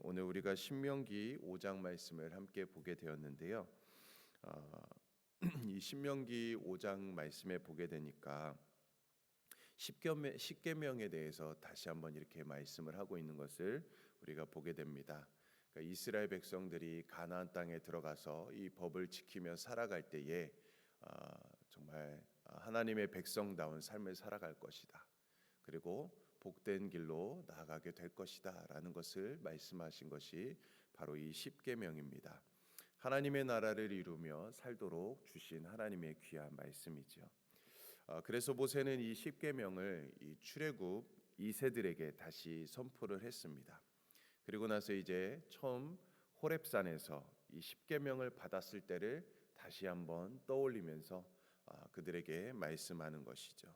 오늘 우리가 신명기 5장 말씀을 함께 보게 되었는데요. 이 신명기 5장 말씀에 보게 되니까 십계명에 대해서 다시 한번 이렇게 말씀을 하고 있는 것을 우리가 보게 됩니다. 그러니까 이스라엘 백성들이 가나안 땅에 들어가서 이 법을 지키며 살아갈 때에 정말 하나님의 백성다운 삶을 살아갈 것이다. 그리고 복된 길로 나아가게 될 것이다 라는 것을 말씀하신 것이 바로 이 십계명입니다. 하나님의 나라를 이루며 살도록 주신 하나님의 귀한 말씀이죠. 그래서 모세는 이 십계명을 이 출애굽 2세들에게 다시 선포를 했습니다. 그리고 나서 이제 처음 호렙산에서 이 십계명을 받았을 때를 다시 한번 떠올리면서 그들에게 말씀하는 것이죠.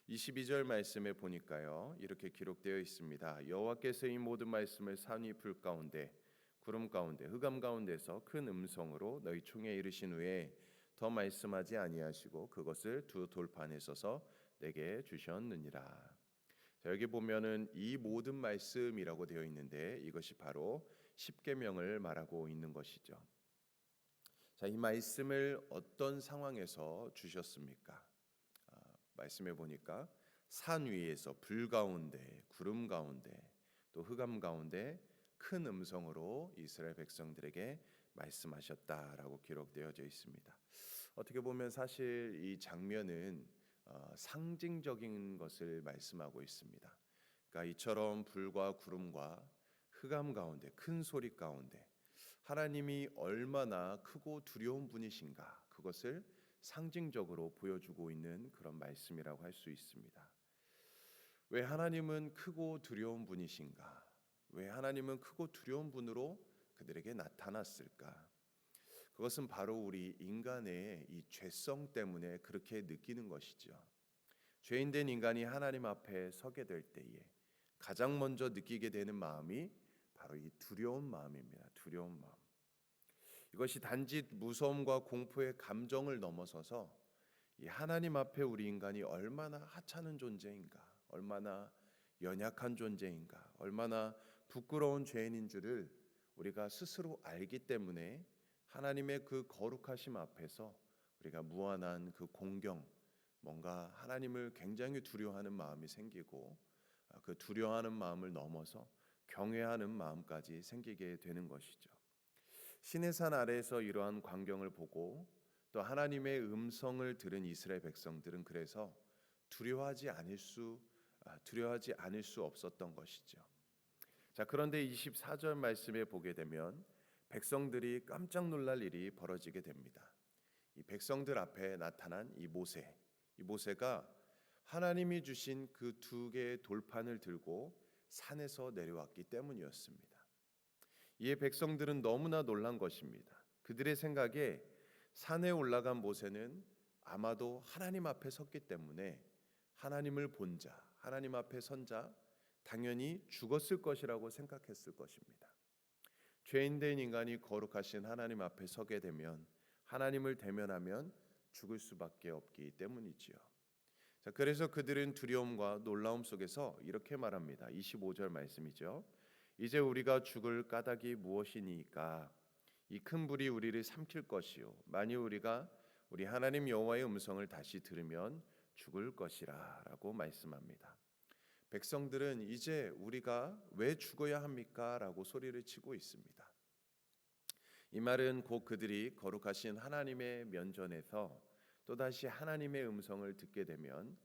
22절 말씀에 보니까요, 이렇게 기록되어 있습니다. 여호와께서 이 모든 말씀을 산 위 불 가운데 구름 가운데 흑암 가운데서 큰 음성으로 너희 총에 이르신 후에 더 말씀하지 아니하시고 그것을 두 돌판에 써서 내게 주셨느니라. 자, 여기 보면은 이 모든 말씀이라고 되어 있는데 이것이 바로 십계명을 말하고 있는 것이죠. 자, 이 말씀을 어떤 상황에서 주셨습니까? 말씀해 보니까 산 위에서 불 가운데 구름 가운데 또 흑암 가운데 큰 음성으로 이스라엘 백성들에게 말씀하셨다라고 기록되어져 있습니다. 어떻게 보면 사실 이 장면은 상징적인 것을 말씀하고 있습니다. 그러니까 이처럼 불과 구름과 흑암 가운데 큰 소리 가운데 하나님이 얼마나 크고 두려운 분이신가 그것을 상징적으로 보여주고 있는 그런 말씀이라고 할 수 있습니다. 왜 하나님은 크고 두려운 분이신가? 왜 하나님은 크고 두려운 분으로 그들에게 나타났을까? 그것은 바로 우리 인간의 이 죄성 때문에 그렇게 느끼는 것이죠. 죄인된 인간이 하나님 앞에 서게 될 때에 가장 먼저 느끼게 되는 마음이 바로 이 두려운 마음입니다. 두려운 마음. 이것이 단지 무서움과 공포의 감정을 넘어서서 이 하나님 앞에 우리 인간이 얼마나 하찮은 존재인가, 얼마나 연약한 존재인가, 얼마나 부끄러운 죄인인 줄을 우리가 스스로 알기 때문에 하나님의 그 거룩하심 앞에서 우리가 무한한 그 공경, 뭔가 하나님을 굉장히 두려워하는 마음이 생기고 그 두려워하는 마음을 넘어서 경외하는 마음까지 생기게 되는 것이죠. 시내산 아래에서 이러한 광경을 보고 또 하나님의 음성을 들은 이스라엘 백성들은 그래서 두려워하지 않을 수 없었던 것이죠. 자, 그런데 24절 말씀에 보게 되면 백성들이 깜짝 놀랄 일이 벌어지게 됩니다. 이 백성들 앞에 나타난 이 모세가 하나님이 주신 그 두 개의 돌판을 들고 산에서 내려왔기 때문이었습니다. 이에 백성들은 너무나 놀란 것입니다. 그들의 생각에 산에 올라간 모세는 아마도 하나님 앞에 섰기 때문에 하나님을 본 자, 하나님 앞에 선 자 당연히 죽었을 것이라고 생각했을 것입니다. 죄인된 인간이 거룩하신 하나님 앞에 서게 되면 하나님을 대면하면 죽을 수밖에 없기 때문이지요. 자, 그래서 그들은 두려움과 놀라움 속에서 이렇게 말합니다. 25절 말씀이죠. 이제 우리가 죽을 까닭이 무엇이니까? 이 큰 불이 우리를 삼킬 것이요 만일 우리가 우리 하나님 여호와의 음성을 다시 들으면 죽을 것이라라고 말씀합니다. 백성들은 이제 우리가 왜 죽어야 합니까? 라고 소리를 치고 있습니다. 이 말은 곧 그들이 거룩하신 하나님의 면전에서 또다시 하나님의 음성을 듣게 되면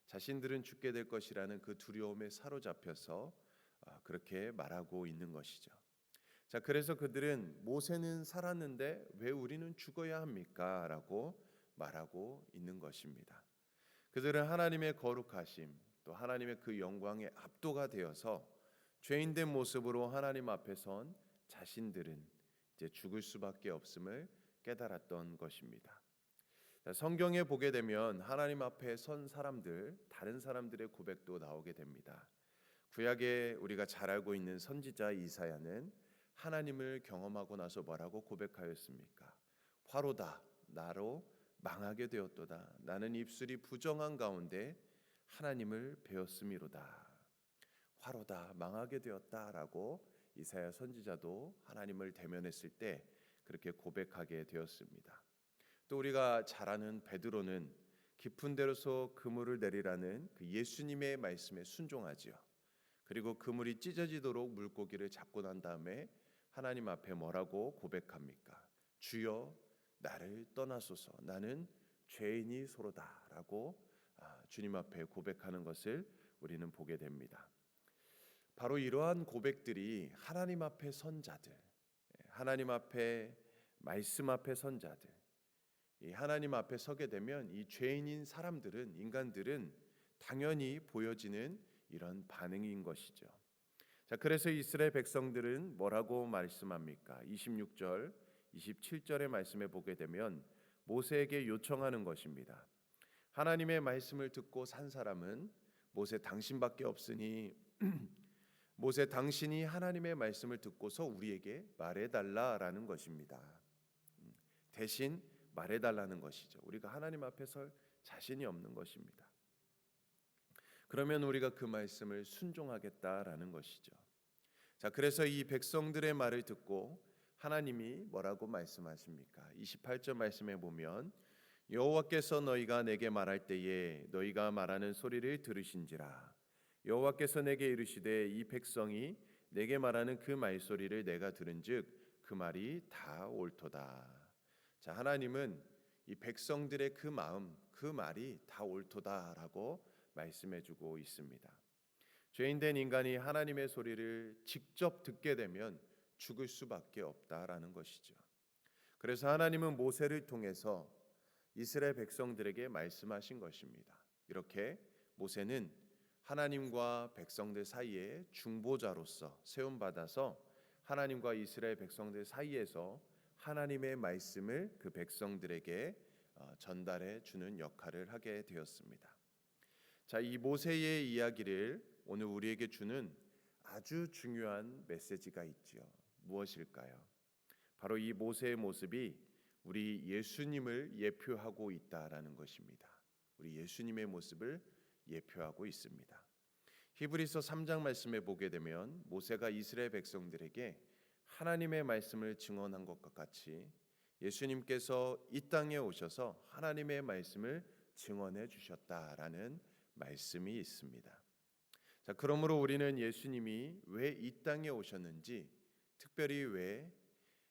자신들은 죽게 될 것이라는 그 두려움에 사로잡혀서 그렇게 말하고 있는 것이죠. 자, 그래서 그들은 모세는 살았는데 왜 우리는 죽어야 합니까? 라고 말하고 있는 것입니다. 그들은 하나님의 거룩하심 또 하나님의 그 영광에 압도가 되어서 죄인된 모습으로 하나님 앞에 선 자신들은 이제 죽을 수밖에 없음을 깨달았던 것입니다. 성경에 보게 되면 하나님 앞에 선 사람들, 다른 사람들의 고백도 나오게 됩니다. 구약에 우리가 잘 알고 있는 선지자 이사야는 하나님을 경험하고 나서 뭐라고 고백하였습니까? 화로다, 나로 망하게 되었도다. 나는 입술이 부정한 가운데 하나님을 배웠음이로다. 화로다, 망하게 되었다라고 이사야 선지자도 하나님을 대면했을 때 그렇게 고백하게 되었습니다. 또 우리가 잘 아는 베드로는 깊은 데로서 그물을 내리라는 그 예수님의 말씀에 순종하지요. 그리고 그물이 찢어지도록 물고기를 잡고 난 다음에 하나님 앞에 뭐라고 고백합니까? 주여 나를 떠나소서 나는 죄인이소로다라고 주님 앞에 고백하는 것을 우리는 보게 됩니다. 바로 이러한 고백들이 하나님 앞에 선 자들, 하나님 앞에 말씀 앞에 선 자들, 이 하나님 앞에 서게 되면 이 죄인인 사람들은 인간들은 당연히 보여지는 이런 반응인 것이죠. 자, 그래서 이스라엘 백성들은 뭐라고 말씀합니까? 26절, 27절의 말씀에 보게 되면 모세에게 요청하는 것입니다. 하나님의 말씀을 듣고 산 사람은 모세 당신밖에 없으니 모세 당신이 하나님의 말씀을 듣고서 우리에게 말해달라라는 것입니다. 대신 말해달라는 것이죠. 우리가 하나님 앞에 설 자신이 없는 것입니다. 그러면 우리가 그 말씀을 순종하겠다라는 것이죠. 자, 그래서 이 백성들의 말을 듣고 하나님이 뭐라고 말씀하십니까? 28절 말씀에 보면 여호와께서 너희가 내게 말할 때에 너희가 말하는 소리를 들으신지라. 여호와께서 내게 이르시되 이 백성이 내게 말하는 그 말소리를 내가 들은즉 그 말이 다 옳도다. 자, 하나님은 이 백성들의 그 마음, 그 말이 다 옳도다라고 말씀해주고 있습니다. 죄인된 인간이 하나님의 소리를 직접 듣게 되면 죽을 수밖에 없다라는 것이죠. 그래서 하나님은 모세를 통해서 이스라엘 백성들에게 말씀하신 것입니다. 이렇게 모세는 하나님과 백성들 사이에 중보자로서 세움받아서 하나님과 이스라엘 백성들 사이에서 하나님의 말씀을 그 백성들에게 전달해 주는 역할을 하게 되었습니다. 자, 이 모세의 이야기를 오늘 우리에게 주는 아주 중요한 메시지가 있지요. 무엇일까요? 바로 이 모세의 모습이 우리 예수님을 예표하고 있다라는 것입니다. 우리 예수님의 모습을 예표하고 있습니다. 히브리서 3장 말씀에 보게 되면 모세가 이스라엘 백성들에게 하나님의 말씀을 증언한 것과 같이 예수님께서 이 땅에 오셔서 하나님의 말씀을 증언해 주셨다라는 말씀이 있습니다. 자, 그러므로 우리는 예수님이 왜 이 땅에 오셨는지, 특별히 왜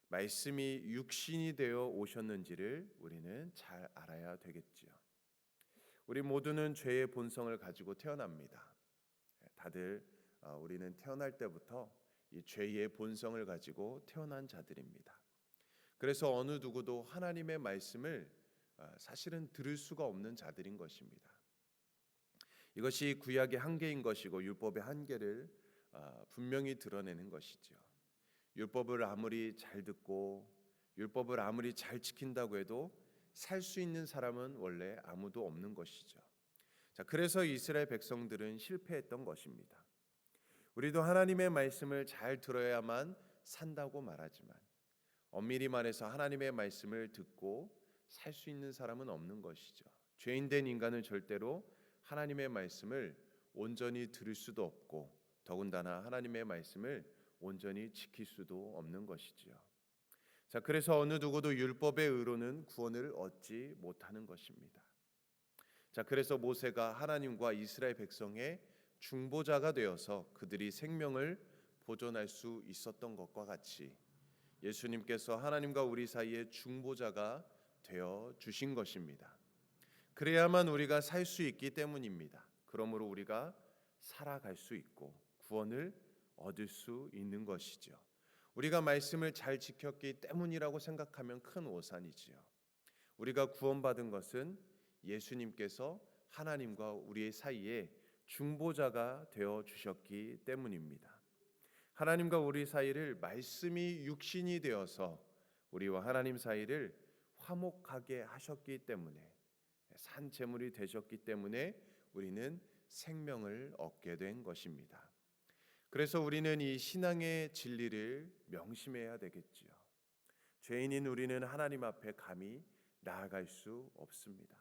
말씀이 육신이 되어 오셨는지를 우리는 잘 알아야 되겠지요. 우리 모두는 죄의 본성을 가지고 태어납니다. 다들 우리는 태어날 때부터 이 죄의 본성을 가지고 태어난 자들입니다. 그래서 어느 누구도 하나님의 말씀을 사실은 들을 수가 없는 자들인 것입니다. 이것이 구약의 한계인 것이고 율법의 한계를 분명히 드러내는 것이죠. 율법을 아무리 잘 듣고 율법을 아무리 잘 지킨다고 해도 살 수 있는 사람은 원래 아무도 없는 것이죠. 자, 그래서 이스라엘 백성들은 실패했던 것입니다. 우리도 하나님의 말씀을 잘 들어야만 산다고 말하지만 엄밀히 말해서 하나님의 말씀을 듣고 살 수 있는 사람은 없는 것이죠. 죄인된 인간은 절대로 하나님의 말씀을 온전히 들을 수도 없고 더군다나 하나님의 말씀을 온전히 지킬 수도 없는 것이지요. 자, 그래서 어느 누구도 율법의 의로는 구원을 얻지 못하는 것입니다. 자, 그래서 모세가 하나님과 이스라엘 백성의 중보자가 되어서 그들이 생명을 보존할 수 있었던 것과 같이 예수님께서 하나님과 우리 사이의 중보자가 되어 주신 것입니다. 그래야만 우리가 살 수 있기 때문입니다. 그러므로 우리가 살아갈 수 있고 구원을 얻을 수 있는 것이죠. 우리가 말씀을 잘 지켰기 때문이라고 생각하면 큰 오산이지요. 우리가 구원받은 것은 예수님께서 하나님과 우리의 사이에 중보자가 되어 주셨기 때문입니다. 하나님과 우리 사이를 말씀이 육신이 되어서 우리와 하나님 사이를 화목하게 하셨기 때문에 산 제물이 되셨기 때문에 우리는 생명을 얻게 된 것입니다. 그래서 우리는 이 신앙의 진리를 명심해야 되겠지요. 죄인인 우리는 하나님 앞에 감히 나아갈 수 없습니다.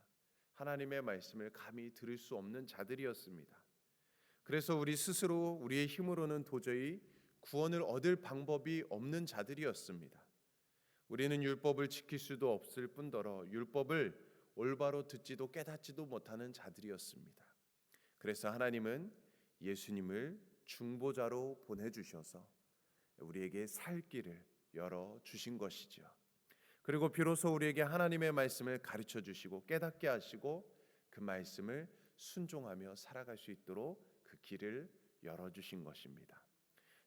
하나님의 말씀을 감히 들을 수 없는 자들이었습니다. 그래서 우리 스스로 우리의 힘으로는 도저히 구원을 얻을 방법이 없는 자들이었습니다. 우리는 율법을 지킬 수도 없을 뿐더러 율법을 올바로 듣지도 깨닫지도 못하는 자들이었습니다. 그래서 하나님은 예수님을 중보자로 보내주셔서 우리에게 살 길을 열어주신 것이죠. 그리고 비로소 우리에게 하나님의 말씀을 가르쳐 주시고 깨닫게 하시고 그 말씀을 순종하며 살아갈 수 있도록 그 길을 열어주신 것입니다.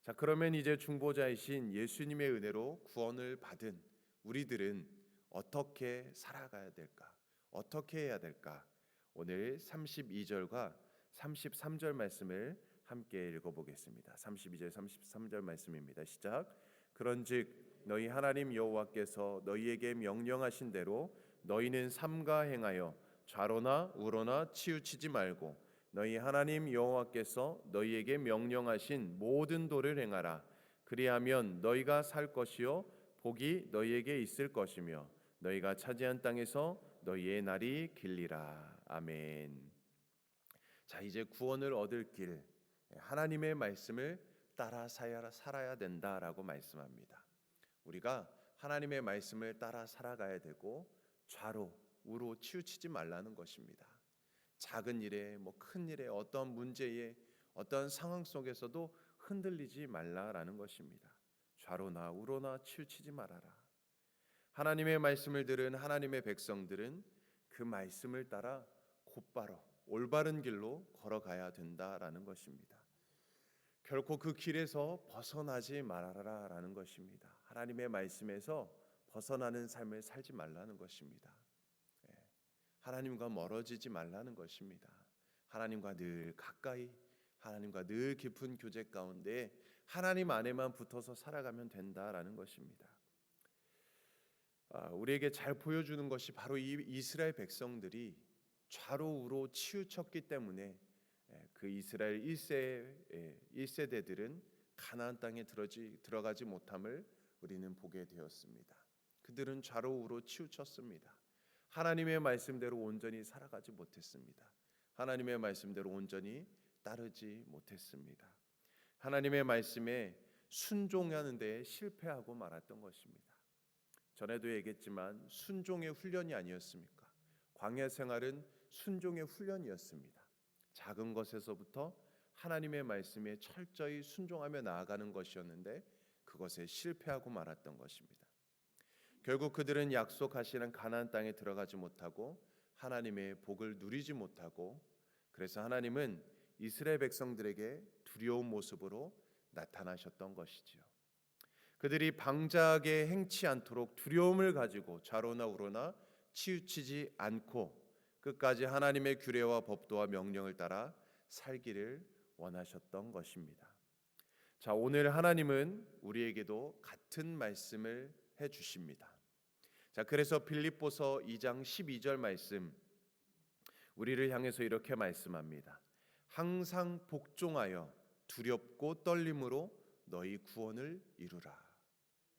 자, 그러면 이제 중보자이신 예수님의 은혜로 구원을 받은 우리들은 어떻게 살아가야 될까? 어떻게 해야 될까? 오늘 32절과 33절 말씀을 함께 읽어보겠습니다. 32절 33절 말씀입니다. 시작. 그런즉 너희 하나님 여호와께서 너희에게 명령하신 대로 너희는 삼가 행하여 좌로나 우로나 치우치지 말고 너희 하나님 여호와께서 너희에게 명령하신 모든 도를 행하라. 그리하면 너희가 살 것이요 복이 너희에게 있을 것이며 너희가 차지한 땅에서 너희의 날이 길리라. 아멘. 자, 이제 구원을 얻을 길, 하나님의 말씀을 따라 살아야 된다라고 말씀합니다. 우리가 하나님의 말씀을 따라 살아가야 되고 좌로 우로 치우치지 말라는 것입니다. 작은 일에 큰 일에 어떤 문제에 어떤 상황 속에서도 흔들리지 말라라는 것입니다. 좌로나 우로나 치우치지 말아라. 하나님의 말씀을 들은 하나님의 백성들은 그 말씀을 따라 곧바로 올바른 길로 걸어가야 된다라는 것입니다. 결코 그 길에서 벗어나지 말아라라는 것입니다. 하나님의 말씀에서 벗어나는 삶을 살지 말라는 것입니다. 하나님과 멀어지지 말라는 것입니다. 하나님과 늘 가까이, 하나님과 늘 깊은 교제 가운데 하나님 안에만 붙어서 살아가면 된다라는 것입니다. 우리에게 잘 보여주는 것이 바로 이 이스라엘 백성들이 좌로 우로 치우쳤기 때문에 그 이스라엘 1세대들은 가나안 땅에 들어가지 못함을 우리는 보게 되었습니다. 그들은 좌로 우로 치우쳤습니다. 하나님의 말씀대로 온전히 살아가지 못했습니다. 하나님의 말씀대로 온전히 따르지 못했습니다. 하나님의 말씀에 순종하는 데 실패하고 말았던 것입니다. 전에도 얘기했지만 순종의 훈련이 아니었습니까? 광야 생활은 순종의 훈련이었습니다. 작은 것에서부터 하나님의 말씀에 철저히 순종하며 나아가는 것이었는데 그것에 실패하고 말았던 것입니다. 결국 그들은 약속하시는 가나안 땅에 들어가지 못하고 하나님의 복을 누리지 못하고, 그래서 하나님은 이스라엘 백성들에게 두려운 모습으로 나타나셨던 것이지요. 그들이 방자하게 행치 않도록 두려움을 가지고 좌로나 우로나 치우치지 않고 끝까지 하나님의 규례와 법도와 명령을 따라 살기를 원하셨던 것입니다. 자, 오늘 하나님은 우리에게도 같은 말씀을 해 주십니다. 자, 그래서 빌립보서 2장 12절 말씀, 우리를 향해서 이렇게 말씀합니다. 항상 복종하여 두렵고 떨림으로 너희 구원을 이루라.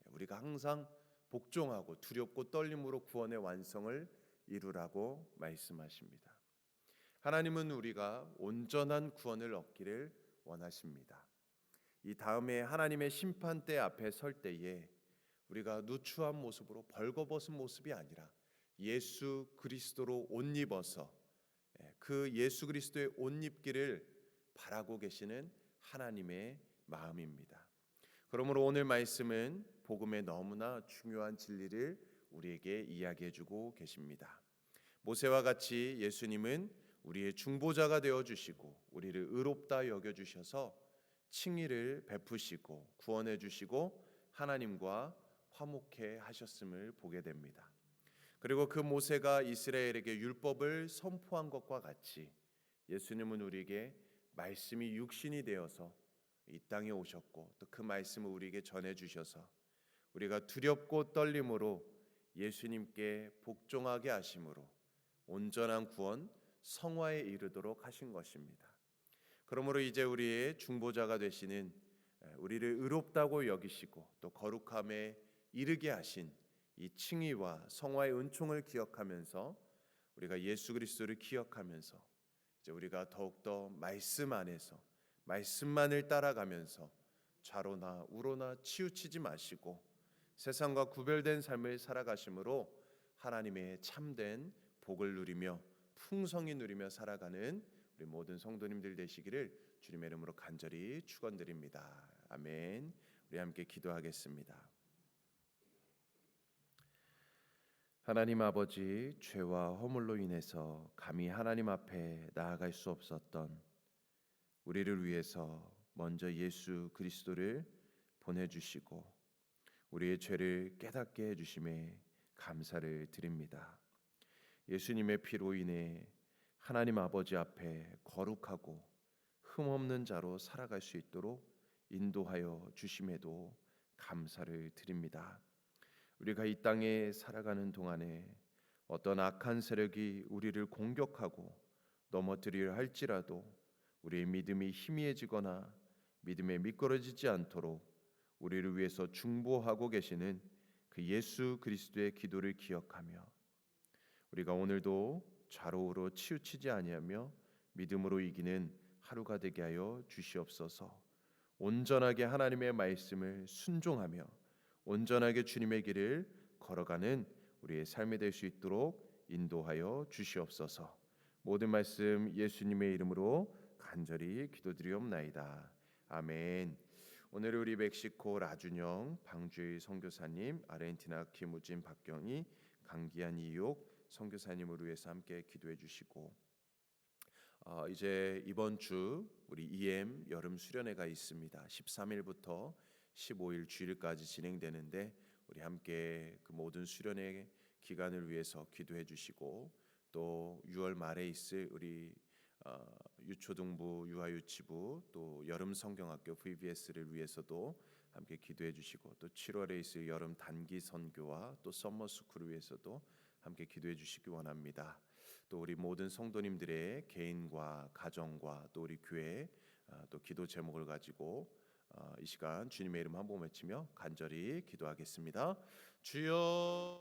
우리가 항상 복종하고 두렵고 떨림으로 구원의 완성을 이루라고 말씀하십니다. 하나님은 우리가 온전한 구원을 얻기를 원하십니다. 이 다음에 하나님의 심판대 앞에 설 때에 우리가 누추한 모습으로 벌거벗은 모습이 아니라 예수 그리스도로 옷 입어서 그 예수 그리스도의 옷 입기를 바라고 계시는 하나님의 마음입니다. 그러므로 오늘 말씀은 복음의 너무나 중요한 진리를 우리에게 이야기해 주고 계십니다. 모세와 같이 예수님은 우리의 중보자가 되어 주시고 우리를 의롭다 여겨 주셔서 칭의를 베푸시고 구원해 주시고 하나님과 화목해 하셨음을 보게 됩니다. 그리고 그 모세가 이스라엘에게 율법을 선포한 것과 같이 예수님은 우리에게 말씀이 육신이 되어서 이 땅에 오셨고 또 그 말씀을 우리에게 전해 주셔서 우리가 두렵고 떨림으로 예수님께 복종하게 하심으로 온전한 구원 성화에 이르도록 하신 것입니다. 그러므로 이제 우리의 중보자가 되시는 우리를 의롭다고 여기시고 또 거룩함에 이르게 하신 이 칭의와 성화의 은총을 기억하면서 우리가 예수 그리스도를 기억하면서 이제 우리가 더욱더 말씀 안에서 말씀만을 따라가면서 좌로나 우로나 치우치지 마시고 세상과 구별된 삶을 살아가심으로 하나님의 참된 복을 누리며 풍성히 누리며 살아가는 우리 모든 성도님들 되시기를 주님의 이름으로 간절히 축원드립니다. 아멘. 우리 함께 기도하겠습니다. 하나님 아버지, 죄와 허물로 인해서 감히 하나님 앞에 나아갈 수 없었던 우리를 위해서 먼저 예수 그리스도를 보내주시고 우리의 죄를 깨닫게 해주심에 감사를 드립니다. 예수님의 피로 인해 하나님 아버지 앞에 거룩하고 흠없는 자로 살아갈 수 있도록 인도하여 주심에도 감사를 드립니다. 우리가 이 땅에 살아가는 동안에 어떤 악한 세력이 우리를 공격하고 넘어뜨리려 할지라도 우리의 믿음이 희미해지거나 믿음에 미끄러지지 않도록 우리를 위해서 중보하고 계시는 그 예수 그리스도의 기도를 기억하며 우리가 오늘도 좌로우로 치우치지 아니하며 믿음으로 이기는 하루가 되게 하여 주시옵소서. 온전하게 하나님의 말씀을 순종하며 온전하게 주님의 길을 걸어가는 우리의 삶이 될 수 있도록 인도하여 주시옵소서. 모든 말씀 예수님의 이름으로 간절히 기도드리옵나이다. 아멘. 오늘 우리 멕시코 라준영 방주의 선교사님, 아르헨티나 김우진 박경희 강기한 이욕 선교사님을 위해서 함께 기도해 주시고 이제 이번 주 우리 EM 여름 수련회가 있습니다. 13일부터 15일 주일까지 진행되는데 우리 함께 그 모든 수련회 기간을 위해서 기도해 주시고 또 6월 말에 있을 우리 유초등부 유아유치부 또 여름 성경학교 VBS를 위해서도 함께 기도해 주시고 또 7월에 있을 여름 단기 선교와 또 썸머스쿨을 위해서도 함께 기도해 주시기 원합니다. 또 우리 모든 성도님들의 개인과 가정과 또 우리 교회 또 기도 제목을 가지고 이 시간 주님의 이름 한 번 외치며 간절히 기도하겠습니다. 주여